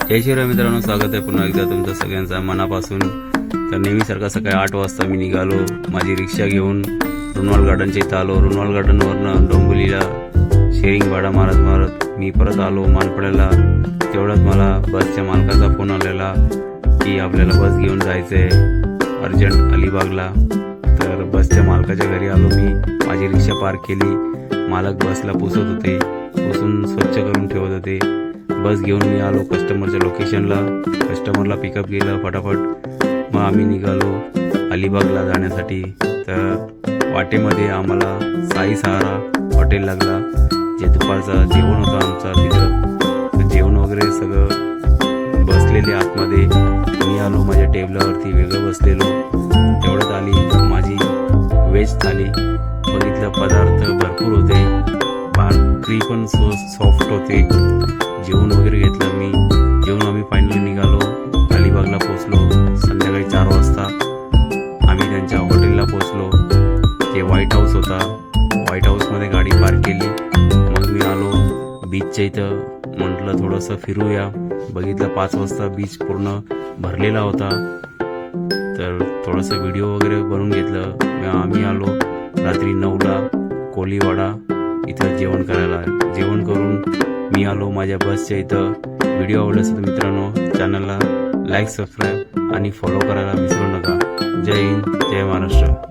जय श्रीराम मित्रांनो, स्वागत आहे पुन्हा एकदा तुमचं सगळ्यांचा मनापासून। तर नेहमीसारखा सकाळी 8 वाजता मी निघालो माझी रिक्षा घेऊन रुनवाल गार्डनच्या इथं आलो। रुनवाल गार्डनवरनं डोंबिवलीला शेअरिंग भाडा मारत मी परत आलो मानपड्याला। तेवढ्यात मला बसच्या मालकाचा फोन आलेला की आपल्याला बस घेऊन जायचंय अर्जंट अलिबागला। तर बसच्या मालकाच्या घरी आलो मी, माझी रिक्षा पार्क केली। मालक बसला पुसत होते, पुसून स्वच्छ करून ठेवत होते। बस घेऊन मी आलो कस्टमरच्या लोकेशनला, कस्टमरला पिकअप केलं फटाफट। मग आम्ही निघालो अलिबागला जाण्यासाठी। तर वाटेमध्ये आम्हाला साई सहारा हॉटेल लागला, जे दुपारचा जेवण होतं आमचा तिथं। जेवण वगैरे सगळं बसलेले आतमध्ये, मी आलो माझ्या टेबलावरती वेगळं बसलेलो। तेवढ्यात आली माझी व्हेज थाली। बघितलं पदार्थ भरपूर होते, भाकरी पण सॉफ्ट होते। जेवण वगैरे घेतलं मी, जेवण आम्ही फायनली निघालो अलिबागला पोचलो। संध्याकाळी 4 वाजता आम्ही त्यांच्या हॉटेलला पोचलो, जे व्हाईट हाऊस होता। व्हाईट हाऊसमध्ये गाडी पार्क केली। मग मी आलो बीचच्या इथं, म्हटलं थोडंसं फिरूया। बघितलं 5 वाजता बीच पूर्ण भरलेला होता। तर थोडंसं व्हिडिओ वगैरे बनवून घेतलं। आम्ही आलो रात्री 9ला कोलीवाडा इथं जेवण करायला। जेवण करून मी आलो माझ्या बसच्या इथं। व्हिडिओ आवडला असेल तर मित्रांनो चॅनलला लाईक, सबस्क्राईब आणि फॉलो करायला विसरू नका। जय हिंद, जय महाराष्ट्र।